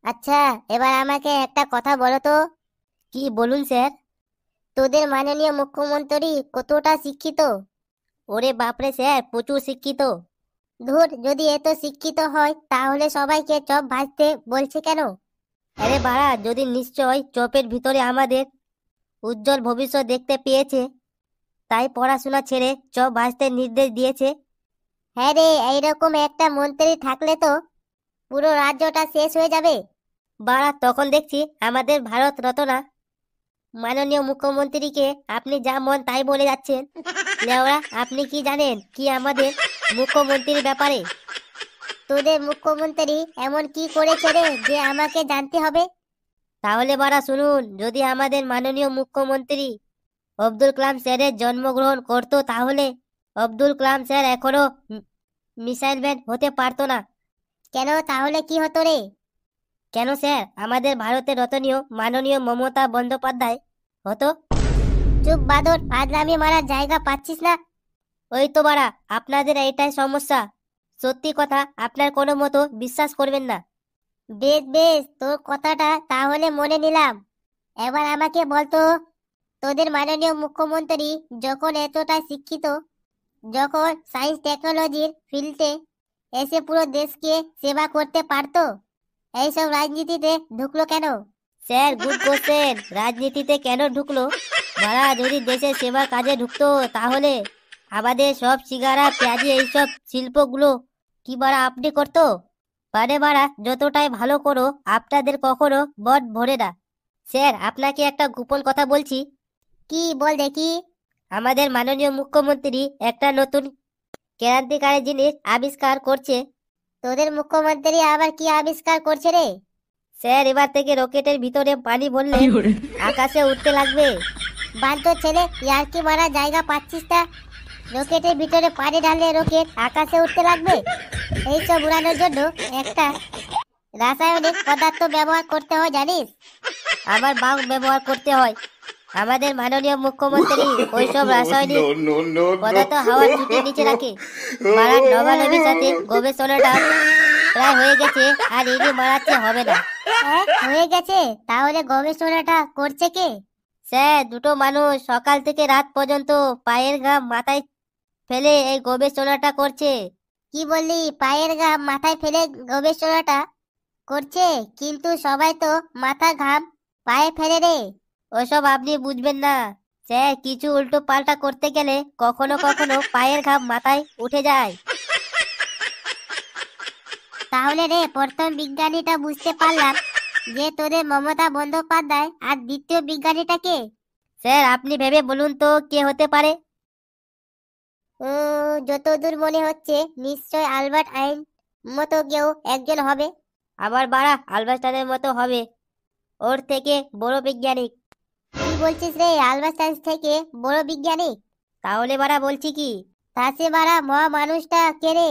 আচ্ছা, এবার আমাকে একটা কথা বলো তো। কি বলুন স্যার? তোদের মাননীয় মুখ্যমন্ত্রী কতটা শিক্ষিত? ওরে বাপরে স্যার, প্রচুর শিক্ষিত। ধুর, যদি এত শিক্ষিত হয় তাহলে সবাইকে চপ ভাজতে বলছে কেন? আরে বাড়া, যদি নিশ্চয় চোপের ভিতরে আমাদের উজ্জ্বল ভবিষ্যৎ দেখতে পেয়েছে, তাই পড়াশোনা ছেড়ে চপ ভাজতে নির্দেশ দিয়েছে। হ্যাঁ রে, এইরকম একটা মন্ত্রী থাকলে তো পুরো রাজ্যটা শেষ হয়ে যাবে। বাড়া, তখন দেখছি আমাদের ভারত রত্না মাননীয় মুখ্যমন্ত্রীকে আপনি যা মন তাই বলে যাচ্ছেন। লেওড়া, আপনি কি জানেন কি আমাদের মুখ্যমন্ত্রীর ব্যাপারে? তোদের মুখ্যমন্ত্রী এমন কি করেছে রে যে আমাকে জানতে হবে? তাহলে বাড়া শুনুন, যদি আমাদের মাননীয় মুখ্যমন্ত্রী আব্দুল কালাম স্যারের জন্মগ্রহণ করতো, তাহলে আব্দুল কালাম স্যার এখনো মিসাইল ম্যান হতে পারতো না। কেন, তাহলে কি হতো রে? কেন স্যার, আমাদের ভারতের রতনীয় মাননীয় মমতা বন্দ্যোপাধ্যায় হতো। চুপ বাদর, ফাজলামি মারার জায়গা পাচ্ছিস না। ওই তো বাড়া, আপনাদের এইটাই সমস্যা। সত্যি কথা আপনার কোনো মতো বিশ্বাস করবেন না। বেশ বেশ, তোর কথাটা তাহলে মনে নিলাম। এবার আমাকে বলতো, তোদের মাননীয় মুখ্যমন্ত্রী যখন এতটা শিক্ষিত, যখন সায়েন্স টেকনোলজির ফিল্ডে এসে পুরো দেশকে সেবা করতে পারতো, এইসব রাজনীতিতে ঢুকলো কেন? Sir, good question. রাজনীতিতে কেন ঢুকলো? বাড়া, যদি দেশের সেবার কাজে ঢুকতো, তাহলে আমাদের সব সিগারা পেঁয়াজি এইসব শিল্পগুলো কি বাড়া আপনি করতো? পারে বাড়া, যতটাই ভালো করো আপনাদের কখনো বট ভরে না। স্যার, আপনাকে একটা গোপন কথা বলছি। কি বল দেখি। আমাদের মাননীয় মুখ্যমন্ত্রী একটা নতুন ক্রান্তিকারী জিনিস আবিষ্কার করছে। তোদের মুখ্যমন্ত্রী আবার কি আবিষ্কার করছে রে? স্যার, এবার থেকে রকেটের ভিতরে পানি ভরলে আকাশে উঠতে লাগবে। বাঞ্চোর ছেলে, ইয়ার্কি মারার জায়গা পাচ্ছিস না? রকেটের ভিতরে পানি ঢাললে রকেট আকাশে উঠতে লাগবে? এইসব উড়ানোর জন্য একটা রাসায়নিক পদার্থ ব্যবহার করতে হয়, জানিস? আবার বাং ব্যবহার করতে হয়। আমাদের মাননীয় মুখ্যমন্ত্রী ওইসব রাসায়নিক No, no, no, পদার্থ হাওয়ার চুটির নিচে রাখে। মারার নবানবীর সাথে গবেষণাটা প্রায় হয়ে গেছে, আর ইনি মারাচ্ছে হবে না। হ্যাঁ, হয়ে গেছে? তাহলে গবেষণাটা করছে কে? স্যার, দুটো মানুষ সকাল থেকে রাত পর্যন্ত পায়ের ঘাম মাথায় ফেলে এই গবেষণাটা করছে। কি বললি, পায়ের ঘাম মাথায় ফেলে গবেষণাটা করছে? কিন্তু সবাই তো মাথার ঘাম পায়ে ফেলে রে। ওসব আপনি বুঝবেন না। স্যার, কিছু উল্টো পাল্টা করতে গেলে কখনো কখনো পায়ের ঘাম মাথায় উঠে যায়। তাহলে রে, প্রথম বিজ্ঞানীটা বুঝতে পারলাম যে তোদের মমতা বন্দ্যোপাধ্যায়, আর দ্বিতীয় বিজ্ঞানীটা কে? স্যার, আপনি ভেবে বলুন তো কে হতে পারে? যতদূর মনে হচ্ছে নিশ্চয় আলবার্ট আইন মতো কেউ একজন হবে। আবার বাড়া, আলবাস্টারের মতো হবে? ওর থেকে বড় বৈজ্ঞানিক। কি বলছিস রে, আলবার্ট আইন থেকে বড় বিজ্ঞানী? তাহলে বাড়া বলছি কি, তা সে বাড়া মহা মানুষটা কে রে?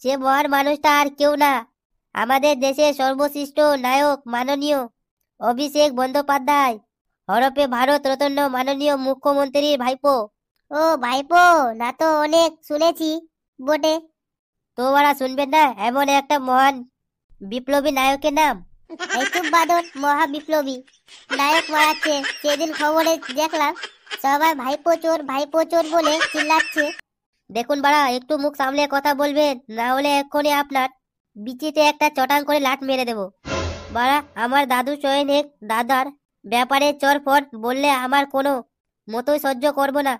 সে মহান মানুষটা আর কেউ না, আমাদের দেশের সর্বশ্রেষ্ঠ নায়ক মাননীয় অভিষেক বন্দ্যোপাধ্যায়, হরপে ভারত রত্ন মাননীয় মুখ্যমন্ত্রীর ভাইপো। ও ভাইপো, না তো অনেক শুনেছি বটে। তো বাড়া শুনবেন না এমন একটা মহান বিপ্লবী নায়কের নাম? এই চুপ বাদর, মহা বিপ্লবী নায়ক মারাচ্ছে। সেদিন খবরে দেখলাম সবাই ভাইপো চোর বলে চিল্লাচ্ছে। দেখুন বাড়া, একটু মুখ সামলে কথা বলবেন, না হলে এক্ষুনি আপনার বিচিতে একটা চটাং করে লাট মেরে দেবো। বাড়া, আমার দাদু সৈনিক দাদার ব্যাপারে চরফট বললে আমার কোনো মতোই সহ্য করব না।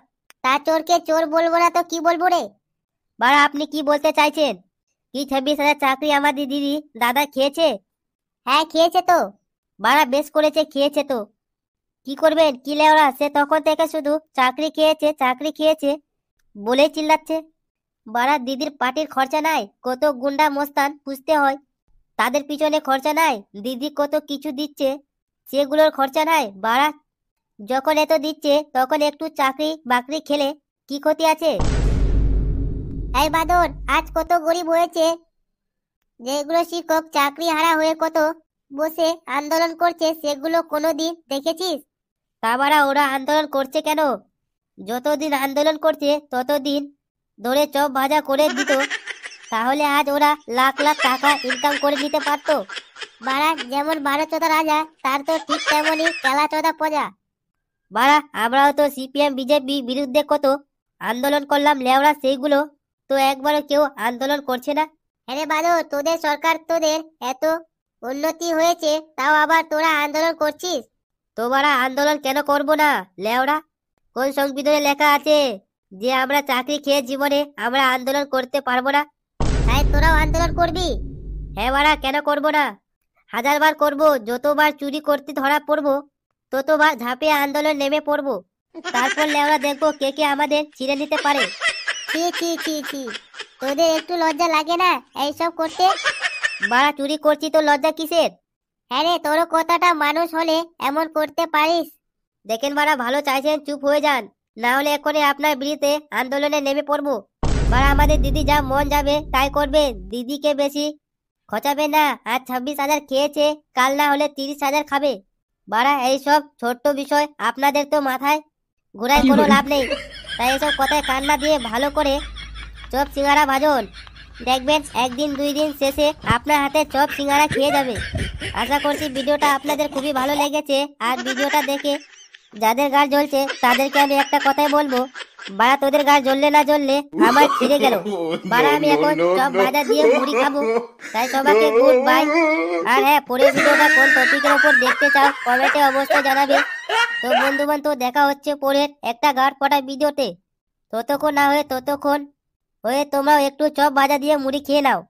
তা চোরকে চোর বলবো না তো কি বলবো রে? বাড়া, আপনি কি বলতে চাইছেন? কি 26,000 চাকরি আমার দিদি দাদা খেয়েছে? হ্যাঁ, খেয়েছে তো। বাড়া, বেশ করেছে খেয়েছে তো। কি করবেন কি লেওড়া, সে তখন থেকে শুধু চাকরি খেয়েছে চাকরি খেয়েছে বলেই চিল্লাচ্ছে। বাড়া, দিদির পার্টির খরচা নাই, কত গুন্ডা মস্তান পুষতে হয়, তাদের পিছনে খরচা নাই? দিদি কত কিছু দিচ্ছে, সেগুলোর খরচা নাই? বাড়া, যখন এত দিচ্ছে তখন একটু চাকরি বাকরি খেলে কি ক্ষতি আছে? এই বাদর, আজ কত গরিব হয়েছে, যেগুলো শিক্ষক চাকরি হারা হয়ে কত বসে আন্দোলন করছে, সেগুলো কোনোদিন দেখেছিস? তা বাড়া, ওরা আন্দোলন করছে কেন? যতদিন আন্দোলন করছে ততদিন ধরে চপ ভাজা করে দিত, তাহলে আজ ওরা লাখ লাখ টাকা ইনকাম করে নিতে পারতো। বাড়া যেমন বারো চোদা রাজা, তার তো ঠিক তেমনই কেলা চোদা প্রজা। বাড়া আমরাও তো সিপিএম বিজেপি বিরুদ্ধে কত আন্দোলন করলাম, লেওড়া সেইগুলো তো একবারও কেউ আন্দোলন করছে না। হ্যাঁ বাদু, তোদের সরকার, তোদের এত উন্নতি হয়েছে, তাও আবার তোরা আন্দোলন করছিস? তো বাড়া আন্দোলন কেন করব না লেওড়া? কোন সংবিধানে লেখা আছে যে আমরা চাকরি খেয়ে জীবনে আমরা আন্দোলন করতে পারবো না? তাই তোরাও আন্দোলন করবি? হ্যাঁ বাড়া, কেন করব না? হাজারবার করব। যতবার চুরি করতে ধরা পড়বো ততবার ঝাঁপিয়ে আন্দোলন নেমে পড়বো। তারপর লেওড়া দেখবো কে কে আমাদের ছিঁড়ে নিতে পারে। ছি ছি ছি ছি, তোদের একটু লজ্জা লাগে না এইসব করতে? বাড়া চুরি করছি তো লজ্জা কিসের? হ্যাঁ রে, তোরও কথাটা মানুষ হলে এমন করতে পারিস? দেখেন বাড়া, ভালো চাইছেন চুপ হয়ে যান, না হলে এক্ষুনি আপনার বিরুদ্ধে আন্দোলনে নেমে পড়বো। বাড়া আমাদের দিদি যা মন যাবে তাই করবে, দিদিকে বেশি খচাবে না। আজ 26,000 খেয়েছে, কাল না হলে 30,000 খাবে। বাড়া এইসব ছোট্ট বিষয় আপনাদের তো মাথায় ঘুরায় কোনো লাভ নেই। তাই এসব কথায় কান্না দিয়ে ভালো করে চপ সিঙ্গারা ভাজুন, দেখবেন একদিন দুই দিন শেষে আপনার হাতে চপ সিঙ্গারা খেয়ে যাবে। আশা করছি ভিডিওটা আপনাদের খুবই ভালো লেগেছে। আর ভিডিওটা দেখে যাদের গাড় জ্বলছে তাদেরকে আমি একটা কথাই বলবো, বাড়া তোদের গাড় জ্বললে না জ্বললে আমার ছিঁড়ে গেল। বাড়া আমি এখন চপ ভাজা দিয়ে মুড়ি খাবো। তাই সবাইকে গুড বাই। আর হ্যাঁ, পরের ভিডিওটা কোন টপিকের উপর দেখতে চাও কমেন্টে অবশ্যই জানাবে। তো বন্ধু বান্ধব দেখা হচ্ছে পরের একটা গাড় ফাটা ভিডিওতে। ততক্ষণ তোমরাও একটু চপ ভাজা দিয়ে মুড়ি খেয়ে নাও।